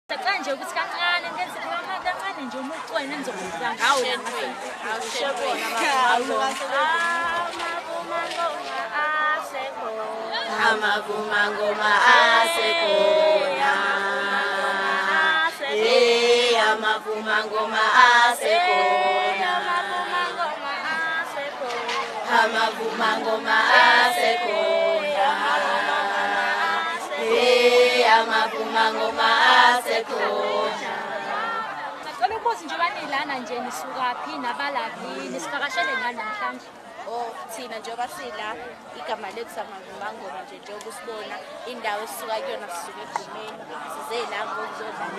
Kanje ukuthi kancane ngenze kancane nje umuntu wena enizokwenza ngawo la Amavuma ngoma asekhona amavuma ngoma asekhona amavuma ngoma asekhona amavuma ngoma asekhona. Ngicela ukubuza nje banilana nje nisukaphi nabalaphi nisivakashele ngani namhlanje? Thina njengoba sila igama lethu amavuma ngoma nje njengoba usibona indawo esisuka kuyona sisuka eGumeni size la ngokuzodlala